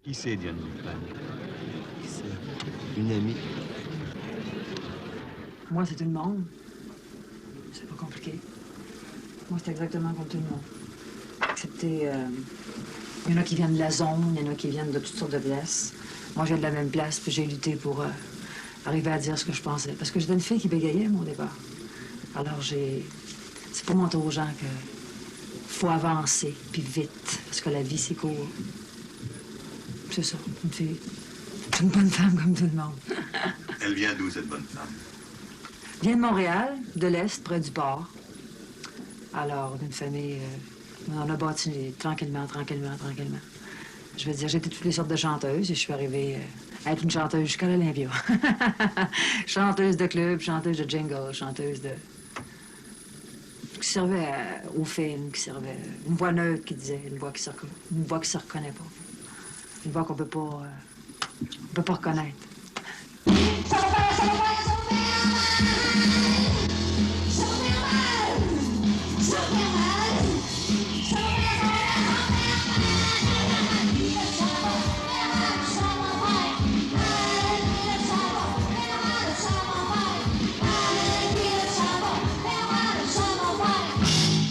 Qui c'est Diane Dupin? C'est une amie. Moi, c'est tout le monde. C'est pas compliqué. Moi, c'est exactement comme tout le monde. Excepté, il y en a qui viennent de la zone, il y en a qui viennent de toutes sortes de places. Moi, je viens de la même place, puis j'ai lutté pour arriver à dire ce que je pensais. Parce que j'étais une fille qui bégayait, moi, au départ. Alors, c'est pour montrer aux gens que faut avancer, puis vite, parce que la vie, c'est court. C'est ça, une fille. C'est une bonne femme comme tout le monde. Elle vient d'où, cette bonne femme? Elle vient de Montréal, de l'Est, près du port. Alors, d'une famille... on a bâti tranquillement. Je veux dire, j'étais toutes les sortes de chanteuses et je suis arrivée à être une chanteuse jusqu'à l'Olympia. Chanteuse de club, chanteuse de jingle, chanteuse de... qui servait aux films, qui servait... Une voix neutre qui disait, une voix qui se reconnaît pas. Une voix qu'on peut pas reconnaître. Ne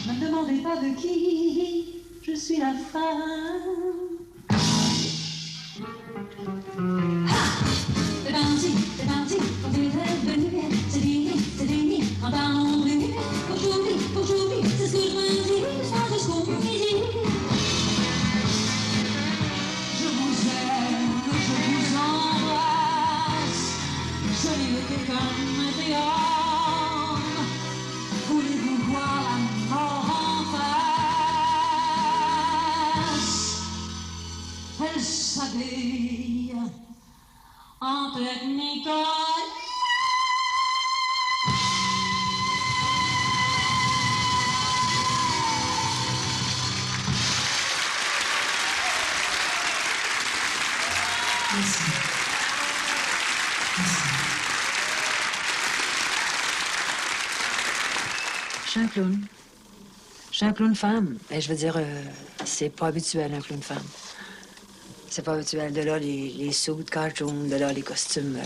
me demandez pas de qui je suis la femme. C'est parti, quand tu es venu, c'est fini, en parlant rue. Aujourd'hui, c'est ce que je me dis, je sois jusqu'au midi. Je vous aime, je vous embrasse, joli été comme un triomphe. Voulez-vous voir la mort en face? Elle s'habille en technicolor. Merci. Je suis un clown. Je suis un clown femme. Et je veux dire, c'est pas habituel, un clown femme. C'est pas habituel. De là, les suits de cartoon, de là, les costumes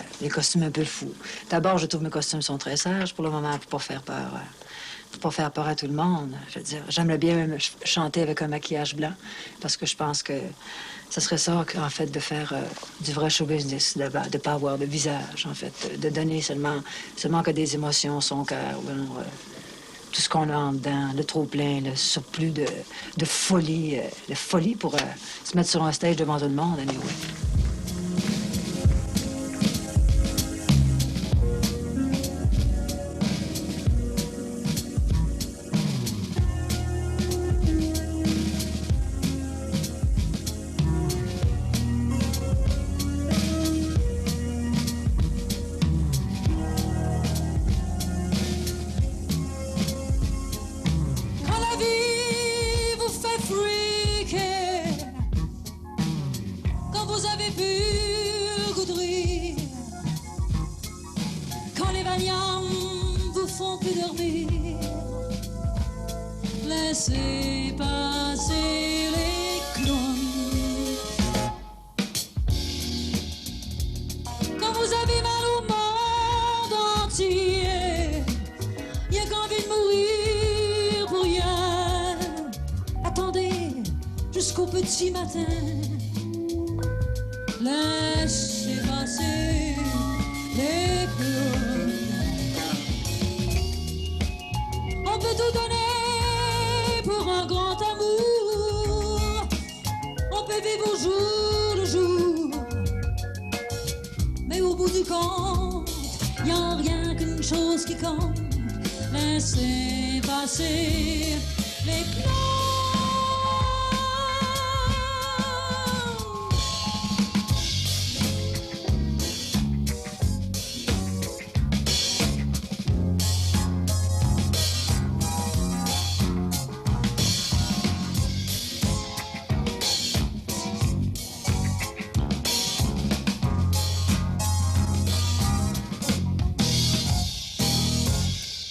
un peu fous. D'abord, je trouve que mes costumes sont très sages pour le moment, pour pas faire peur. Pour pas faire peur à tout le monde. Je veux dire, j'aimerais bien même chanter avec un maquillage blanc, parce que je pense que ça serait ça, en fait, de faire du vrai show business, de pas avoir de visage, en fait, de donner seulement que des émotions, son cœur, tout ce qu'on a en dedans, le trop-plein, le surplus de folie, de folie pour se mettre sur un stage devant tout le monde, anyway. Quand la vie vous fait freaker, quand vous avez vu le goût de rire, quand les valiants vous font plus dormir, laissez passer les clowns. Quand vous avez mal au monde entier, y a qu'envie de mourir pour rien. Attendez jusqu'au petit matin. Laissez passer les clowns. On peut tout donner pour un grand amour. On peut vivre au jour le jour. Mais au bout du compte, y a rien qu'une chose qui compte. Laissez passer les clowns.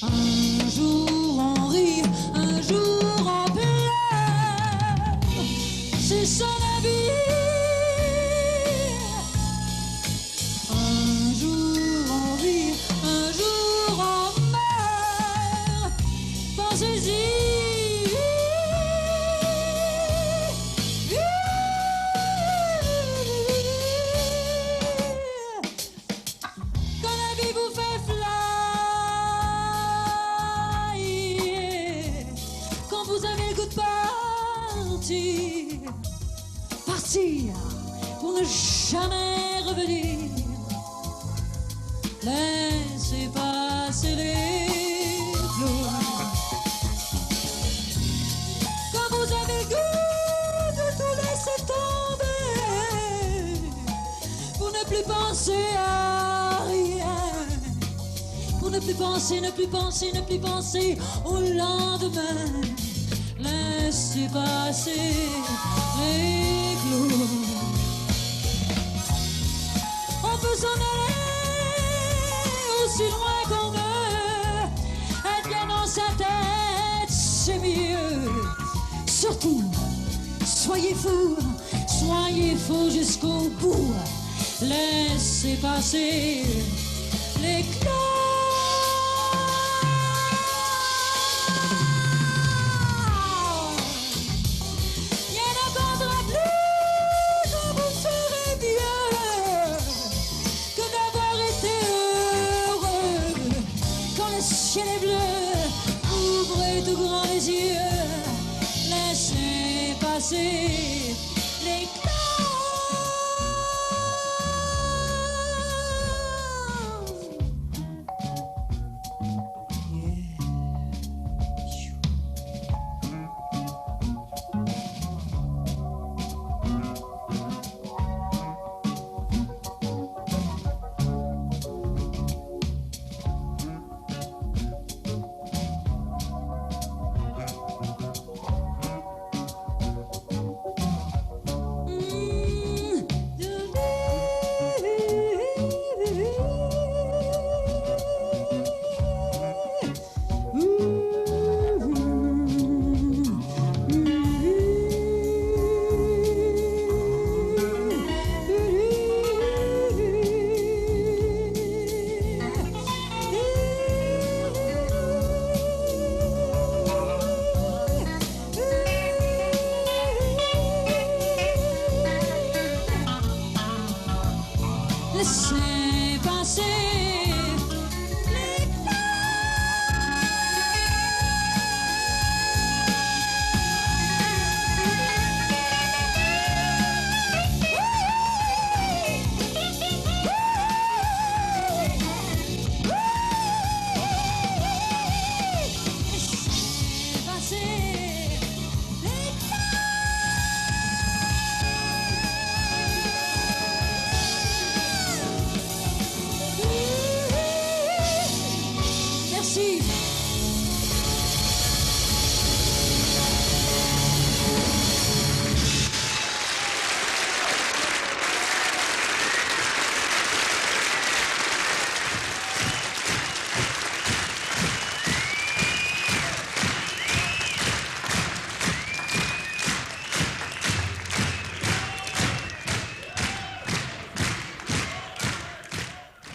Un jour on rit, un jour on pleure. partir pour ne jamais revenir. Laissez passer les flots. Quand vous avez le goût de tout laisser tomber, pour ne plus penser à rien, pour ne plus penser, ne plus penser, ne plus penser au lendemain. Laissez passer les clous. On peut s'en aller aussi loin qu'on veut. Être bien dans sa tête, c'est mieux. Surtout, soyez fous jusqu'au bout. Laissez passer les clous. Passer les laissez passer les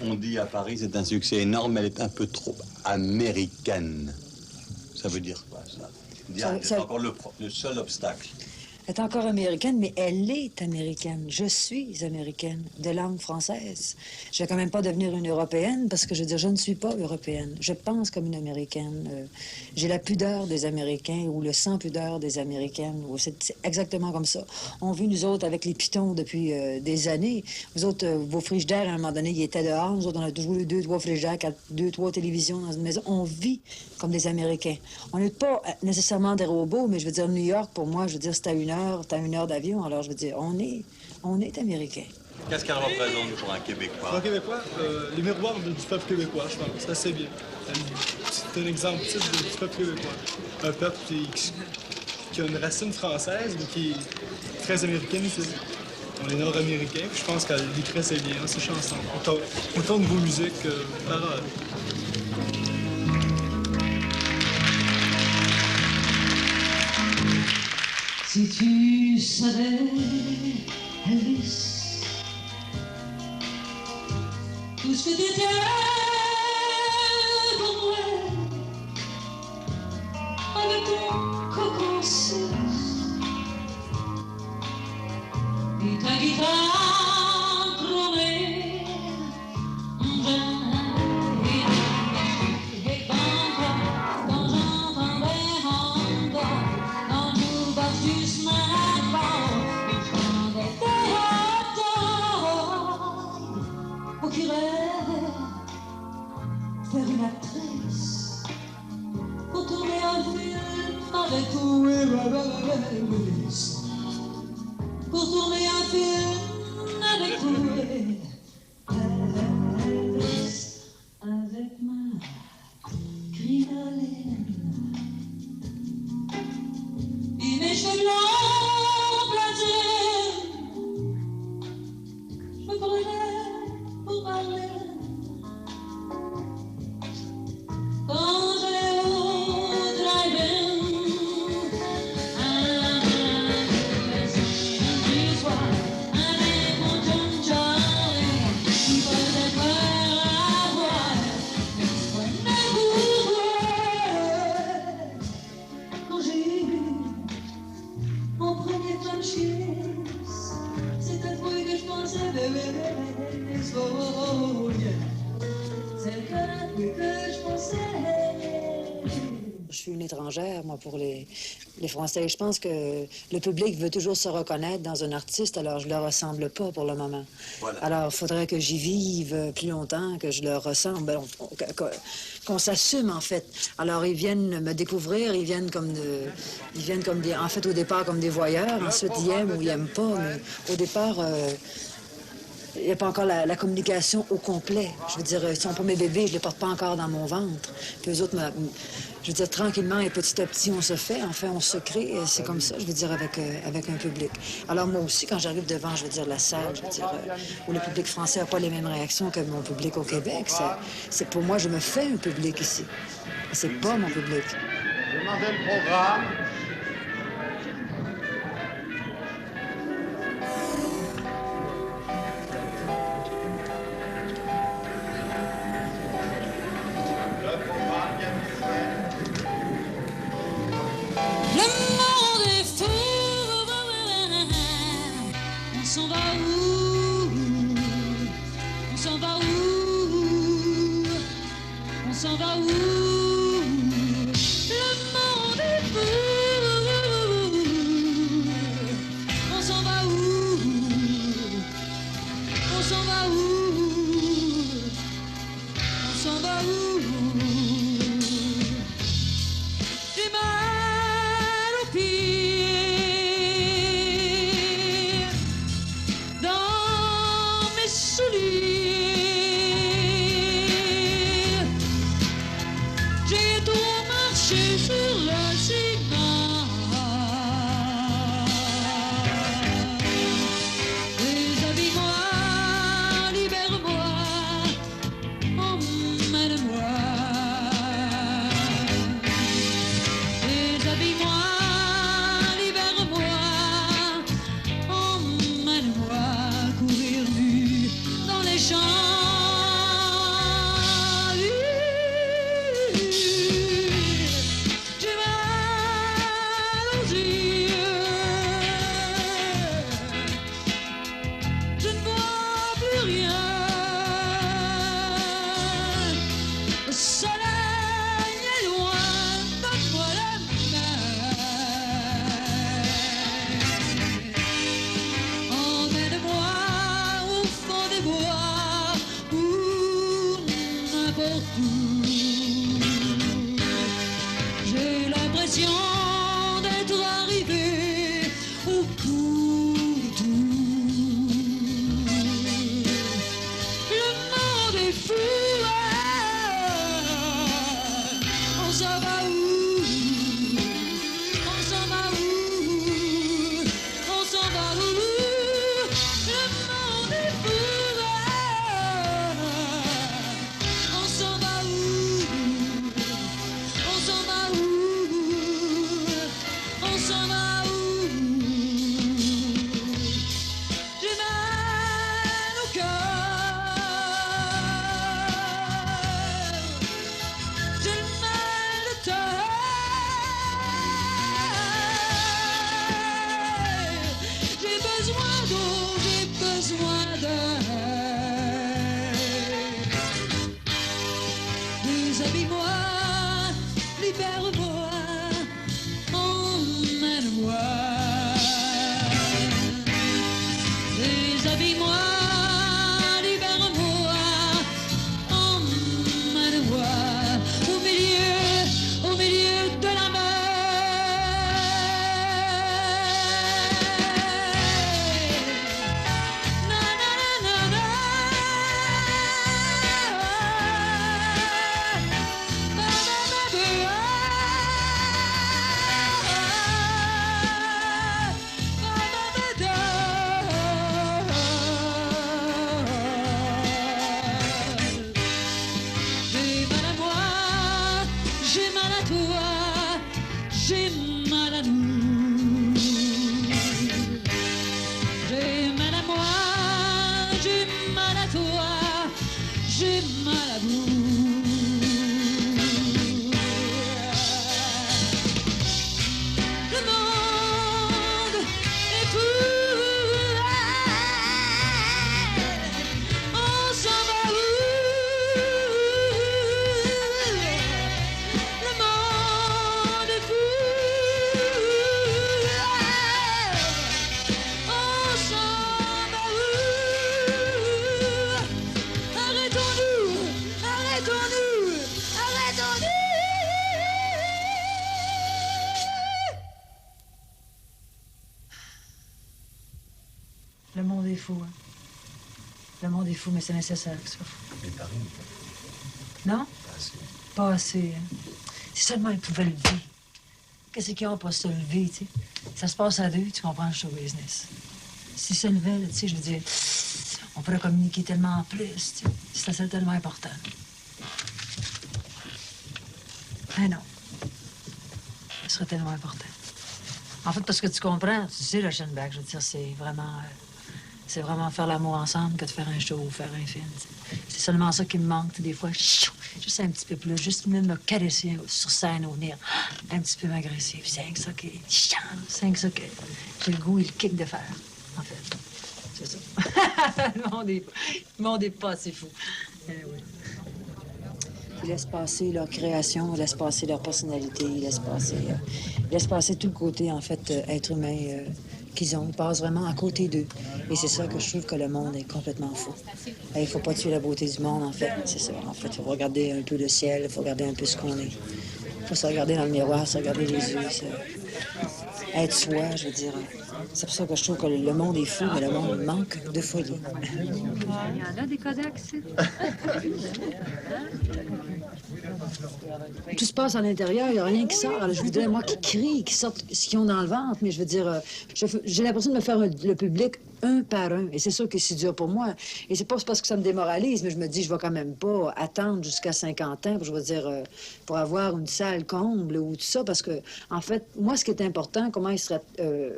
On dit à Paris, c'est un succès énorme, elle est un peu trop américaine. Ça veut dire quoi, ça? Diane, c'est encore le seul obstacle. Elle est encore américaine, mais elle est américaine. Je suis américaine, de langue française. Je vais quand même pas devenir une européenne parce que, je veux dire, je ne suis pas européenne. Je pense comme une américaine. J'ai la pudeur des Américains ou le sans-pudeur des Américaines. C'est exactement comme ça. On vit, nous autres, avec les pitons depuis des années. Vous autres, vos frigidaires, à un moment donné, ils étaient dehors. Nous autres, on a toujours eu 2, 3 frigidaires, 2, 3 télévisions dans une maison. On vit comme des Américains. On n'est pas nécessairement des robots, mais je veux dire, New York, pour moi, je veux dire, c'est à 1 heure. T'as 1 heure d'avion, alors je veux dire, on est américain. Qu'est-ce qu'elle représente pour un Québécois? Pour un Québécois, les miroirs du peuple québécois, je pense. C'est assez bien. C'est un exemple type du peuple québécois. Un peuple qui a une racine française, mais qui est très américanisé. On est nord-américains, puis je pense qu'elle décrit assez bien ces chansons. Autant au niveau musique que parole. Si tu savais, Elvis, tout ce que tu étais pour moi, avec ton cocon et ta guitare chromée, oh yeah. C'est à lui que je pensais. Je suis une étrangère, moi, pour les Français. Je pense que le public veut toujours se reconnaître dans un artiste, alors je ne leur ressemble pas pour le moment. Voilà. Alors, il faudrait que j'y vive plus longtemps, que je leur ressemble, qu'on s'assume, en fait. Alors, ils viennent me découvrir, ils viennent comme des... En fait, au départ, comme des voyeurs. Ensuite, ils aiment ou ils n'aiment pas. Mais au départ... il n'y a pas encore la communication au complet. Je veux dire, ils sont pas mes bébés, je ne les porte pas encore dans mon ventre. Puis eux autres, je veux dire, tranquillement et petit à petit, on se fait, enfin, on se crée. C'est comme ça, je veux dire, avec un public. Alors moi aussi, quand j'arrive devant, je veux dire, la salle, je veux dire, où le public français n'a pas les mêmes réactions que mon public au Québec, c'est pour moi, je me fais un public ici. C'est pas mon public. Demandez le programme. Le monde est fou. On s'en va où? On s'en va où? On s'en va où? Le monde est fou. On s'en va où? On s'en va où? On s'en va où? J'ai mal aux pieds, dans mes souliers. J'ai trop marché sur le ciment. Déshabille-moi, libère-moi, emmène-moi. Déshabille-moi, libère-moi, emmène-moi courir nu dans les champs. J'ai mal aux yeux, je ne vois plus rien. Le soleil est loin, donne-moi la main. Emmène-moi au fond des bois ou n'importe où. J'ai l'impression d'être arrivé au bout de tout. Le monde est fou. On s'en va où? On s'en va où? On s'en va où? Le monde est fou. On s'en va où? On s'en va où? On s'en va où? J'ai mal au cœur. J'ai le mal de terre. J'ai besoin d'eau, j'ai besoin d'air. Déshabille-moi, libère-moi, emmène-moi. Déshabille-moi, libère-moi, emmène-moi au milieu de la mer. Na na na na na. Ba ba ba ba. Ba ba ba da. J'ai mal à moi, j'ai mal à toi, j'ai mal à nous. J'ai mal à moi, j'ai mal à toi, j'ai mal à vous. Le monde est fou. est fou, hein. Le monde est fou, mais c'est nécessaire que ça. Mais Paris, Non? pas assez. Pas assez, hein. Si seulement ils pouvaient lever. Qu'est-ce qu'ils ont pour se lever, tu sais? Ça se passe à deux, tu comprends, le show business. Si ça levait, tu sais, je veux dire, on pourrait communiquer tellement plus, tu sais. Ça serait tellement important. Mais non. Ça serait tellement important. En fait, parce que tu comprends, tu sais, le Schönberg, je veux dire, c'est vraiment faire l'amour ensemble que de faire un show ou faire un film. T'sais. C'est seulement ça qui me manque, des fois. Juste un petit peu plus, juste me caresser sur scène ou venir un petit peu m'agresser. C'est rien que ça qui... C'est rien que ça que j'ai le goût et le kick de faire, en fait. C'est ça. Le monde est pas assez fou. Oui. Ils laissent passer leur création, ils laissent passer leur personnalité, ils laissent passer tout le côté, en fait, être humain qu'ils ont. Ils passent vraiment à côté d'eux. Et c'est ça que je trouve que le monde est complètement fou. Il ne faut pas tuer la beauté du monde, en fait. C'est ça. En fait, il faut regarder un peu le ciel, il faut regarder un peu ce qu'on est. Il faut se regarder dans le miroir, se regarder les yeux, être soi, je veux dire. C'est pour ça que je trouve que le monde est fou, mais le monde manque de folie. Il y en a des Kodaks ici. Tout se passe à l'intérieur, il n'y a rien qui sort. Alors, je voudrais, moi, qui crie, qui sortent ce qu'ils ont dans le ventre, mais je veux dire, j'ai l'impression de me faire le public un par un. Et c'est sûr que c'est dur pour moi. Et c'est pas parce que ça me démoralise, mais je me dis, je vais quand même pas attendre jusqu'à 50 ans, je veux dire, pour avoir une salle comble ou tout ça, parce que, en fait, moi, ce qui est important, comment ils seraient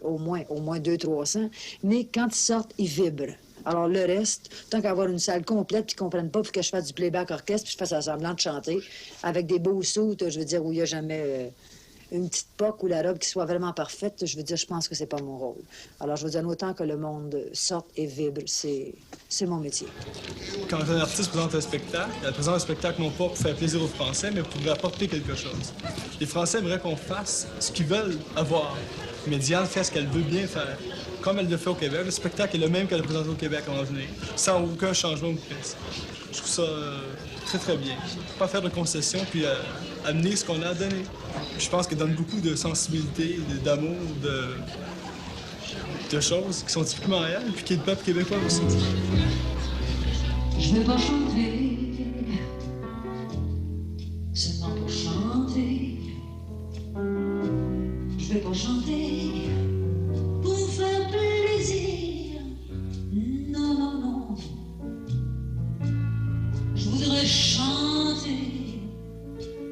au moins 200-300, mais quand ils sortent, ils vibrent. Alors, le reste, tant qu'avoir une salle complète, puis qu'ils ne comprennent pas, puis que je fasse du playback orchestre, puis je fasse semblant de chanter, avec des beaux sauts, je veux dire, où il n'y a jamais une petite poque ou la robe qui soit vraiment parfaite, je veux dire, je pense que c'est pas mon rôle. Alors, je veux dire, autant que le monde sorte et vibre, c'est mon métier. Quand un artiste présente un spectacle, elle présente un spectacle non pas pour faire plaisir aux Français, mais pour apporter quelque chose. Les Français aimeraient qu'on fasse ce qu'ils veulent avoir. Mais Diane fait ce qu'elle veut bien faire. Comme elle le fait au Québec, le spectacle est le même qu'elle a présenté au Québec en venir, sans aucun changement ou presque. Je trouve ça très, très bien. Pas faire de concessions, puis amener ce qu'on a à donner. Je pense qu'elle donne beaucoup de sensibilité, d'amour, de choses qui sont typiquement elle, puis qui est le peuple québécois aussi. Je ne vais pas chanter, seulement pour chanter. Je ne vais pas chanter pour me faire plaisir. Non, non, non. Je voudrais chanter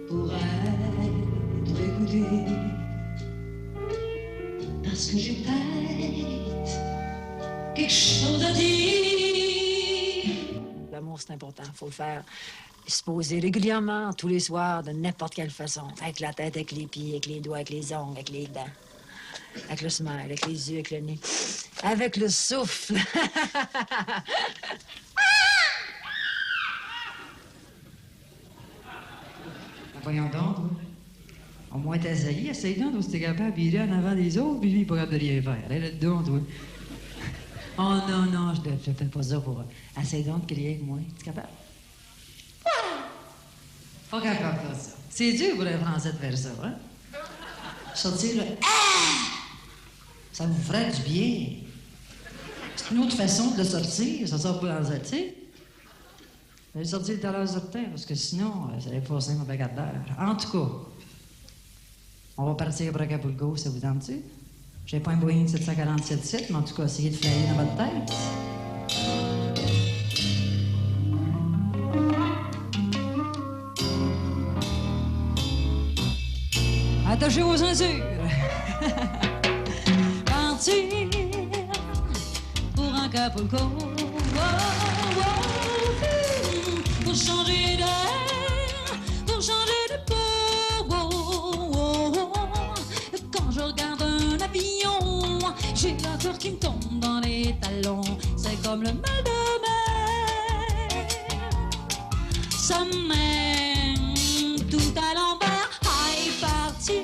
pour être écouté. Parce que j'ai peut-être quelque chose à dire. L'amour, c'est important. Il faut le faire. Se poser régulièrement, tous les soirs, de n'importe quelle façon. Avec la tête, avec les pieds, avec les doigts, avec les ongles, avec les dents. Avec le smile, avec les yeux, avec le nez. Avec le souffle. Voyons donc, au moins t'essayer, essaye donc, si t'es capable de virer en avant des autres, puis lui, il n'est pas capable de rien faire. Allez là-dedans, toi. Oh non, non, je ne fais pas ça pour... Essaye donc de crier avec moi. Tu es capable? Pas capable de faire ça. C'est dur pour un Français de faire ça, hein? Sortir le « Ah! » Ça vous ferait du bien. C'est une autre façon de le sortir, ça sort pas dans le tu sais. Je vais le sortir tout à l'heure sur terre, parce que sinon, ça allait passer mon bagarre d'heure. En tout cas, on va partir pour Acapulco, ça vous tente-tu? J'ai pas un Boeing 747-7, mais en tout cas, essayez de flyer dans votre tête. Attachez vos ceintures. Partir pour Acapulco. Pour changer d'air, pour changer de peau. Quand je regarde un avion, j'ai la peur qui me tombe dans les talons. C'est comme le mal de mer. Ça mène tout à l'envers. Aïe, partir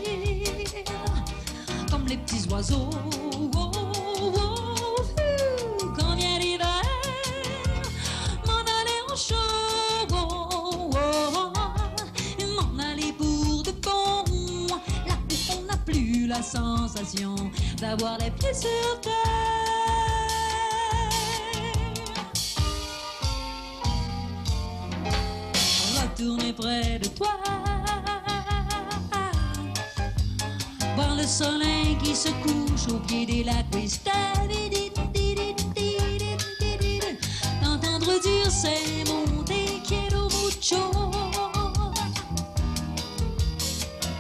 comme les petits oiseaux. Quand vient l'hiver, m'en aller en chaud. M'en aller pour de bon, là où on n'a plus la sensation d'avoir les pieds sur terre. près de toi. Voir le soleil qui se couche au pied des lacs Vista. D'entendre dire ces mots te quiero mucho.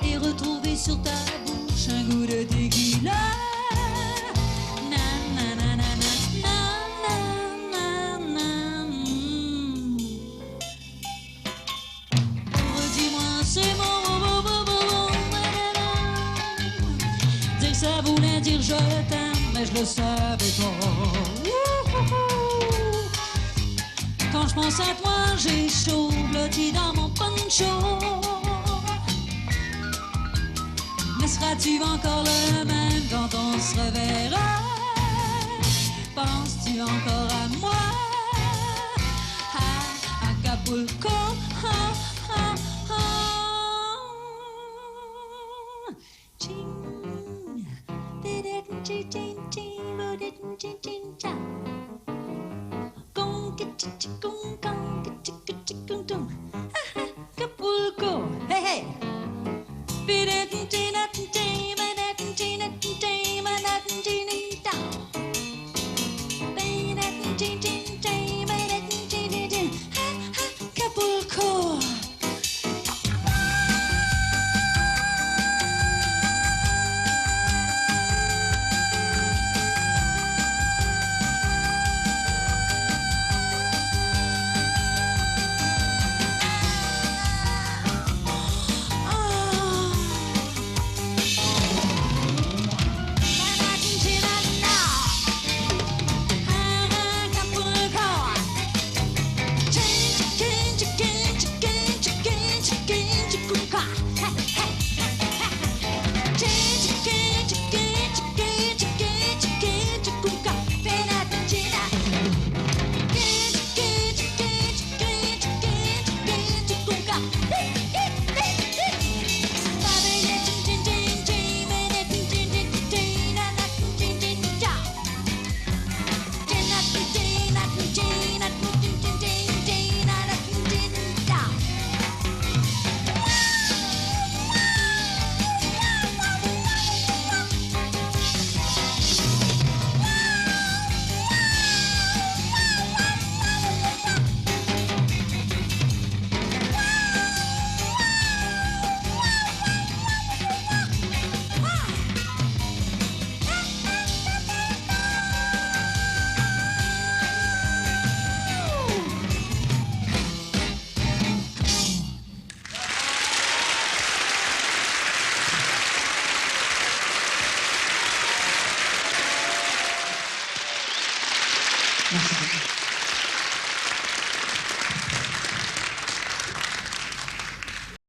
Et retrouver sur ta bouche un goût de tequila. Ça voulait dire je t'aime, mais je le savais pas. Quand je pense à toi, j'ai chaud, blotti dans mon poncho. Mais seras-tu encore le même quand on se reverra? Penses-tu encore à moi? À Acapulco? Acapulco, hey hey. Acapulco. Merci.